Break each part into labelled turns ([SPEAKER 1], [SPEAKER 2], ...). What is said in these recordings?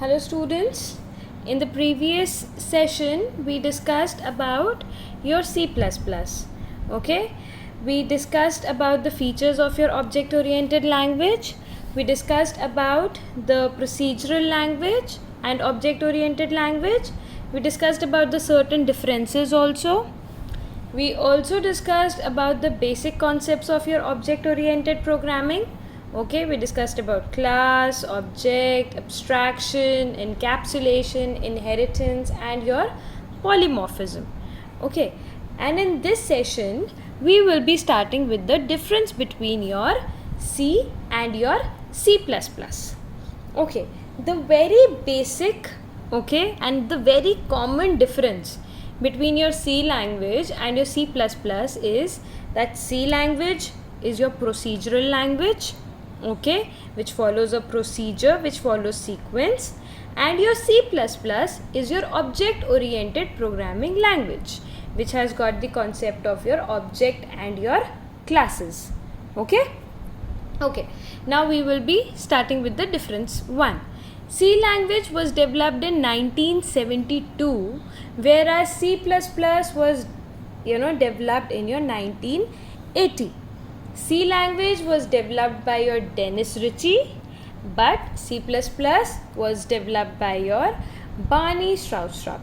[SPEAKER 1] Hello students, in the previous session we discussed about your C++. Okay, we discussed about the features of your object oriented language. We discussed about the procedural language and object oriented language. We discussed about the certain differences also. We also discussed about the basic concepts of your object oriented programming. Okay, we discussed about class, object, abstraction, encapsulation, inheritance and your polymorphism. Okay, and in this session we will be starting with the difference between your C and your C++. Okay, the very basic, okay, and the very common difference between your C language and your C++ is that C language is your procedural language, okay, which follows a procedure, which follows sequence, and your C++ is your object oriented programming language, which has got the concept of your object and your classes. Okay, now we will be starting with the difference 1. C language was developed in 1972, whereas C++ was developed in your 1980. C language was developed by your Dennis Ritchie, but C++ was developed by your Barney Stroustrup.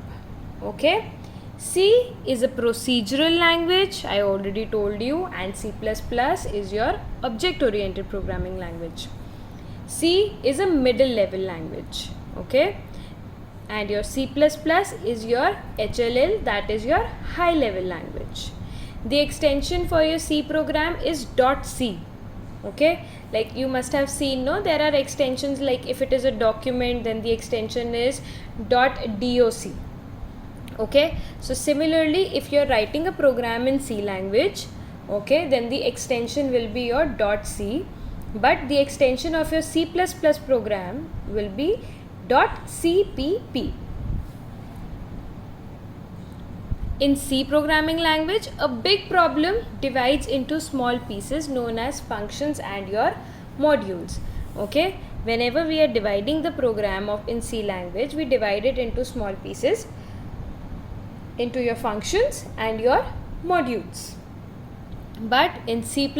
[SPEAKER 1] Okay, C is a procedural language, I already told you, and C++ is your object oriented programming language. C is a middle level language, okay, and your C++ is your HLL, that is your high level language. The extension for your C program is .c, okay, like you must have seen, no, there are extensions like if it is a document then the extension is .doc. Okay, so similarly if you are writing a program in C language, okay, then the extension will be your .c, but the extension of your C++ program will be .cpp. In C programming language, a big problem divides into small pieces known as functions and your modules. Okay, whenever we are dividing the program in C language, we divide it into small pieces, into your functions and your modules. But in C++,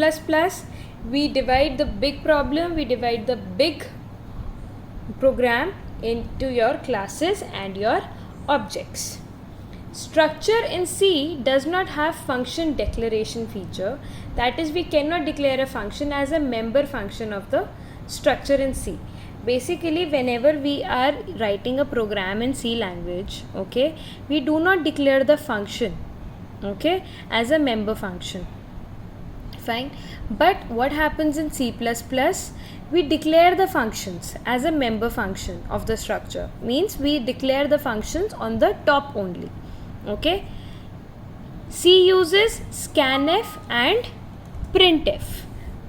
[SPEAKER 1] we divide the big program into your classes and your objects. Structure in C does not have function declaration feature, that is, we cannot declare a function as a member function of the structure in C. Basically, whenever we are writing a program in C language, okay, we do not declare the function, okay, as a member function. Fine, but what happens in C++, we declare the functions as a member function of the structure, means we declare the functions on the top only. Okay, C uses scanf and printf,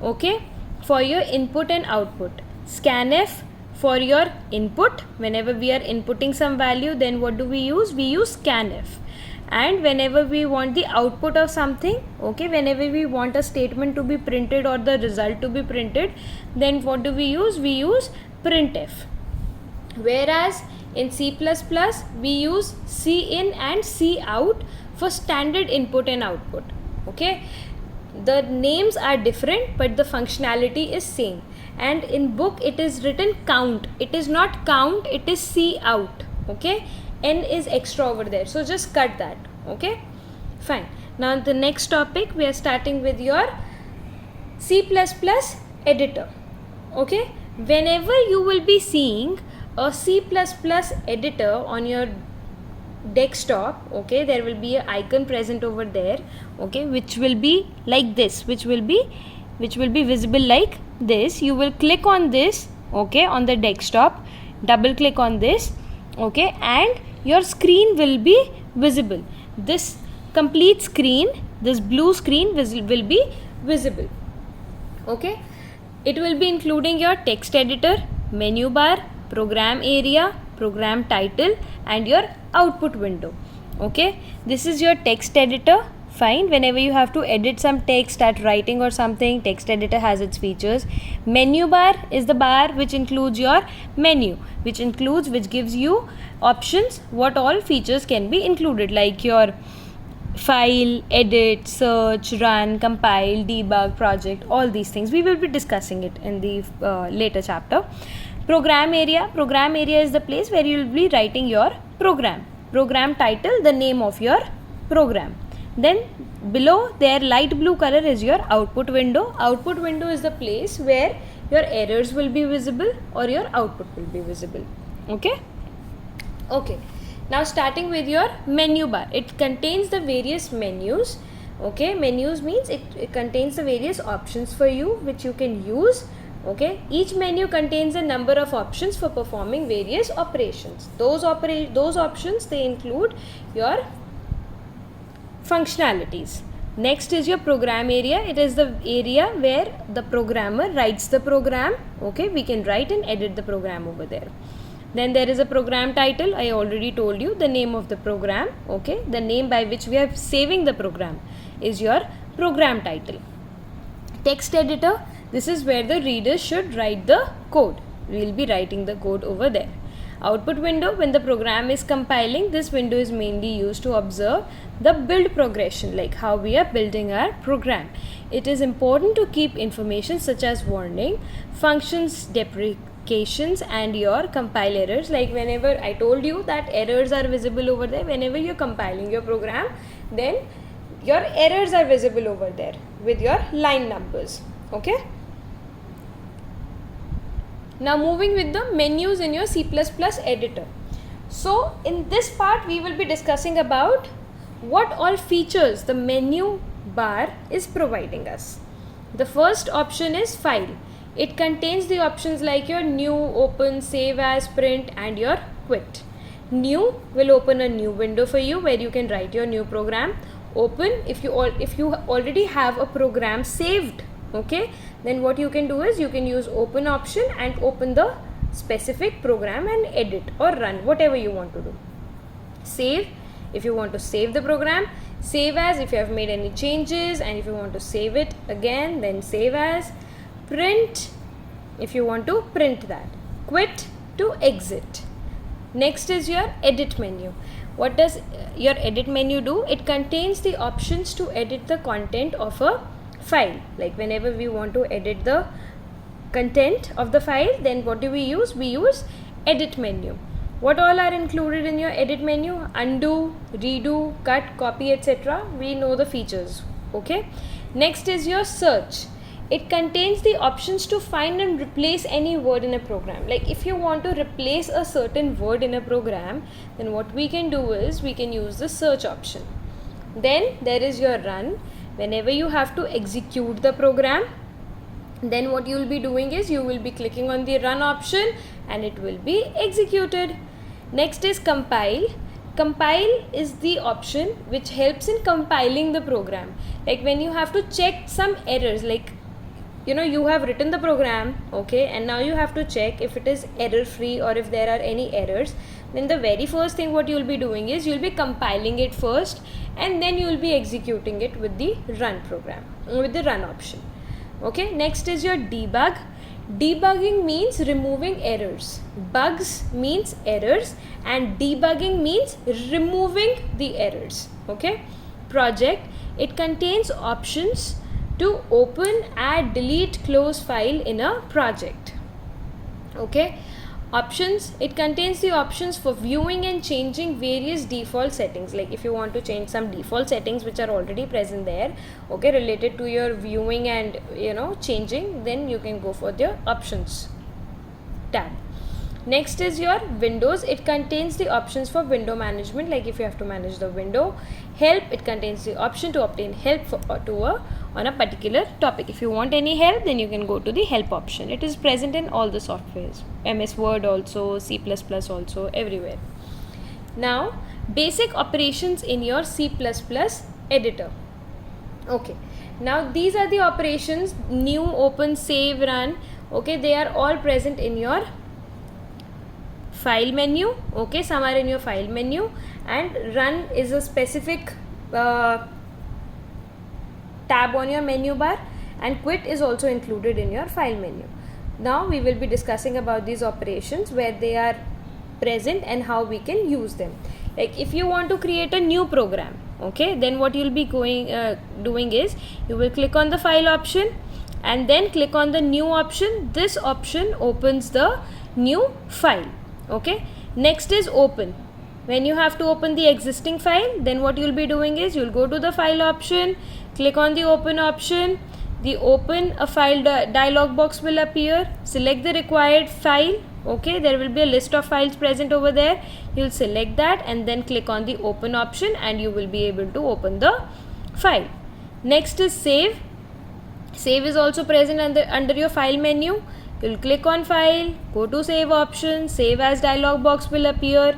[SPEAKER 1] okay, for your input and output. Scanf for your input, whenever we are inputting some value, then what do we use? We use scanf. And whenever we want the output of something, okay, whenever we want a statement to be printed or the result to be printed, then what do we use? We use printf. Whereas in C++, we use cin and cout for standard input and output. Okay, the names are different but the functionality is same. And in book it is written count. It is not count, it is cout. Okay, n is extra over there, so just cut that. Okay, fine. Now the next topic, we are starting with your C++ editor. Okay, whenever you will be seeing a C++ editor on your desktop, okay, there will be an icon present over there, okay, which will be like this, which will be visible like this. You will click on this, okay, on the desktop, double click on this, okay, and your screen will be visible. This complete screen, this blue screen will be visible. Okay, it will be including your text editor, menu bar, program area, program title and your output window. Okay, this is your text editor Fine. Whenever you have to edit some text, start writing or something, text editor has its features. Menu bar is the bar which includes your menu, which gives you options what all features can be included, like your file, edit, search, run, compile, debug, project, all these things. We will be discussing it in the later chapter. Program area is the place where you will be writing your program. Program title, the name of your program. Then below there, light blue color is your output window. Output window is the place where your errors will be visible or your output will be visible. Okay. Now starting with your menu bar, it contains the various menus. Okay, menus means it contains the various options for you which you can use. Okay, each menu contains a number of options for performing various operations. Those options, they include your functionalities. Next is your program area. It is the area where the programmer writes the program. Okay, we can write and edit the program over there. Then there is a program title. I already told you the name of the program. Okay, the name by which we are saving the program is your program title. Text editor, this is where the reader should write the code. We will be writing the code over there. Output window, when the program is compiling, this window is mainly used to observe the build progression, like how we are building our program. It is important to keep information such as warning, functions deprecations, and your compile errors. Like whenever I told you that errors are visible over there, whenever you're compiling your program, then your errors are visible over there with your line numbers. Okay. Now moving with the menus in your C++ editor. So in this part we will be discussing about what all features the menu bar is providing us. The first option is file. It contains the options like your new, open, save as, print, and your quit. New will open a new window for you where you can write your new program. Open, if you already have a program saved, okay, then what you can do is you can use open option and open the specific program and edit or run whatever you want to do. Save, if you want to save the program. Save as, if you have made any changes and if you want to save it again, then save as. Print, if you want to print that. Quit, to exit. Next is your edit menu. What does your edit menu do? It contains the options to edit the content of a file. Like whenever we want to edit the content of the file, then what do we use? We use edit menu. What all are included in your edit menu? Undo, redo, cut, copy, etc. We know the features. Okay. Next is your search. It contains the options to find and replace any word in a program. Like if you want to replace a certain word in a program, then what we can do is we can use the search option. Then there is your run. Whenever you have to execute the program, then what you will be doing is you will be clicking on the run option and it will be executed. Next is compile. Compile is the option which helps in compiling the program. Like when you have to check some errors, like you have written the program, okay, and now you have to check if it is error free or if there are any errors. Then the very first thing what you will be doing is you will be compiling it first and then you will be executing it with the run program, with the run option. Okay, next is your debug. Debugging means removing errors. Bugs means errors and debugging means removing the errors. Okay. Project, it contains options to open, add, delete, close file in a project. Okay. Options, it contains the options for viewing and changing various default settings. Like if you want to change some default settings which are already present there, okay, related to your viewing and changing, then you can go for the options tab. Next is your windows. It contains the options for window management, like if you have to manage the window. Help, it contains the option to obtain help on a particular topic. If you want any help, then you can go to the help option. It is present in all the softwares, MS Word also, C++ also, everywhere. Now basic operations in your C++ editor. Okay, now these are the operations: new, open, save, run. Okay, they are all present in your file menu. Okay, some are in your file menu, and run is a specific tab on your menu bar, and quit is also included in your file menu. Now we will be discussing about these operations, where they are present and how we can use them. Like if you want to create a new program, okay, then what you'll be doing is you will click on the file option and then click on the new option. This option opens the new file. Okay, next is open. When you have to open the existing file, then what you'll be doing is you'll go to the file option, click on the open option. The open a file dialog box will appear. Select the required file. Okay, there will be a list of files present over there. You'll select that and then click on the open option and you will be able to open the file. Next is save. Save is also present under your file menu. You'll click on file, go to save option, save as dialog box will appear.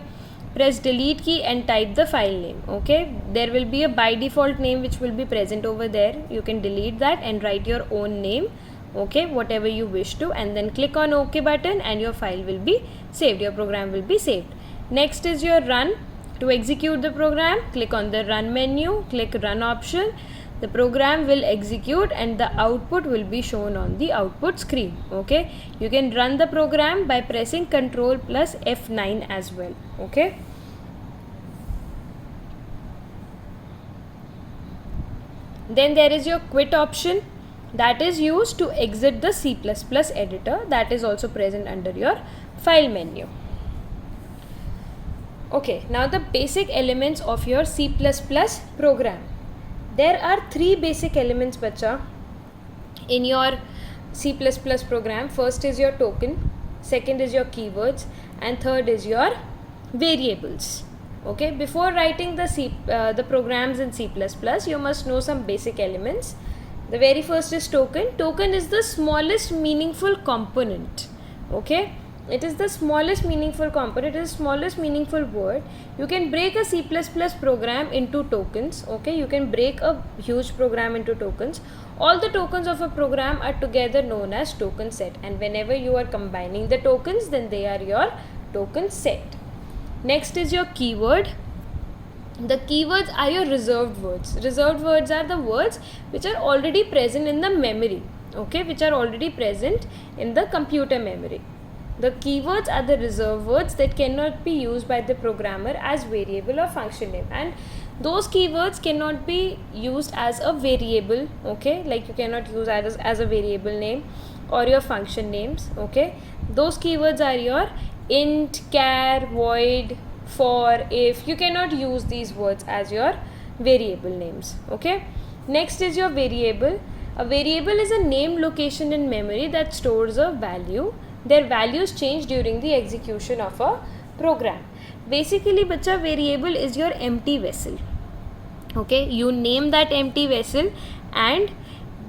[SPEAKER 1] Press delete key and type the file name. Okay, there will be a by default name which will be present over there. You can delete that and write your own name, okay, whatever you wish to, and then click on OK button and your file will be saved, your program will be saved. Next is your run. To execute the program, click on the run menu, click run option. The program will execute and the output will be shown on the output screen. Okay, you can run the program by pressing Ctrl plus F9 as well. Okay, then there is your quit option, that is used to exit the C++ editor, that is also present under your file menu. Okay, now the basic elements of your C++ program. There are three basic elements, bacha, in your C++ program. First is your token, second is your keywords, and third is your variables. Okay, before writing the programs in C++, you must know some basic elements. The very first is token. Token is the smallest meaningful component. Okay, it is the smallest meaningful component, it is the smallest meaningful word. You can break a C++ program into tokens. Okay, you can break a huge program into tokens. All the tokens of a program are together known as token set, and whenever you are combining the tokens, then they are your token set. Next is your keyword. The keywords are your reserved words. Reserved words are the words which are already present in the memory, okay, which are already present in the computer memory. The keywords are the reserved words that cannot be used by the programmer as variable or function name, and those keywords cannot be used as a variable. Okay, like you cannot use as a variable name or your function names. Okay, those keywords are your int, char, void, for, if. You cannot use these words as your variable names. Okay, next is your variable. A variable is a named location in memory that stores a value. Their values change during the execution of a program. Basically, bacha, variable is your empty vessel. Okay, you name that empty vessel, and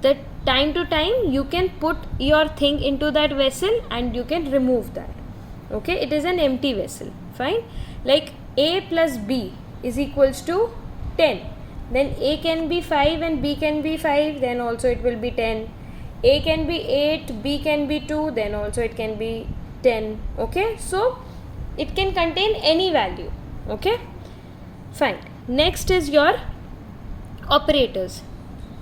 [SPEAKER 1] the time to time you can put your thing into that vessel and you can remove that. Okay, it is an empty vessel. Fine, like a plus b is equals to 10, then a can be 5 and b can be 5, then also it will be 10. A can be 8, B can be 2, then also it can be 10. Okay, so it can contain any value. Okay, fine. Next is your operators.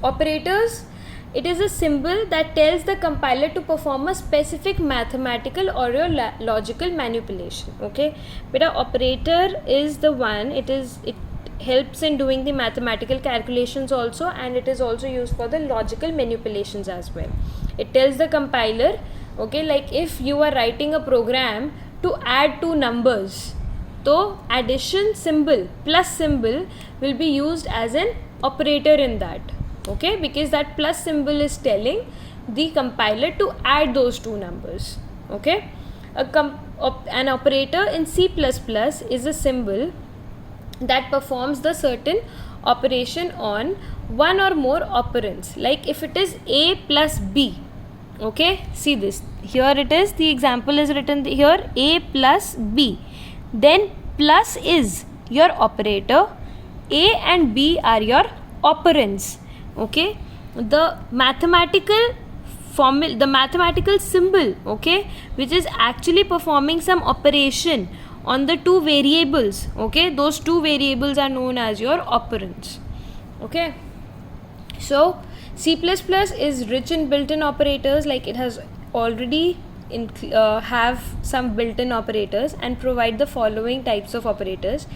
[SPEAKER 1] Operators, it is a symbol that tells the compiler to perform a specific mathematical or your logical manipulation. Okay, but an operator is the one, it helps in doing the mathematical calculations also, and it is also used for the logical manipulations as well. It tells the compiler, okay, like if you are writing a program to add two numbers, so addition symbol plus symbol will be used as an operator in that. Okay, because that plus symbol is telling the compiler to add those two numbers. Okay, an operator in C++ is a symbol that performs the certain operation on one or more operands. Like if it is a plus b, okay, see this, here it is, the example is written here, a plus b, then plus is your operator, a and b are your operands. Okay, the mathematical formula, the mathematical symbol, okay, which is actually performing some operation on the two variables, okay, those two variables are known as your operands. Okay, so C++ is rich in built-in operators, like it has already have some built-in operators and provide the following types of operators.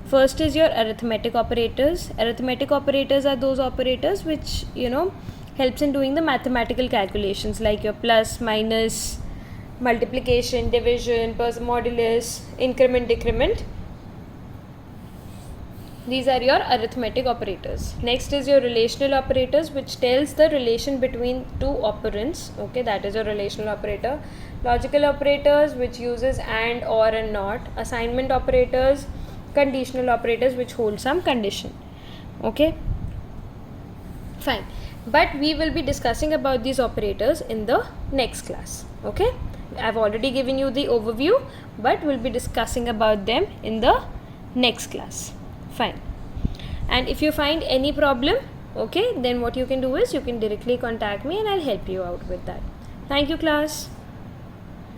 [SPEAKER 1] First is your arithmetic operators. Arithmetic operators are those operators which helps in doing the mathematical calculations, like your plus, minus, multiplication, division, modulus, increment, decrement. These are your arithmetic operators. Next is your relational operators, which tells the relation between two operands. Okay, that is a relational operator. Logical operators, which uses and, or, and not. Assignment operators, conditional operators, which hold some condition. Okay, fine. But we will be discussing about these operators in the next class. Okay, I've already given you the overview, but we'll be discussing about them in the next class. Fine. And if you find any problem, okay, then what you can do is you can directly contact me and I'll help you out with that. Thank you, class.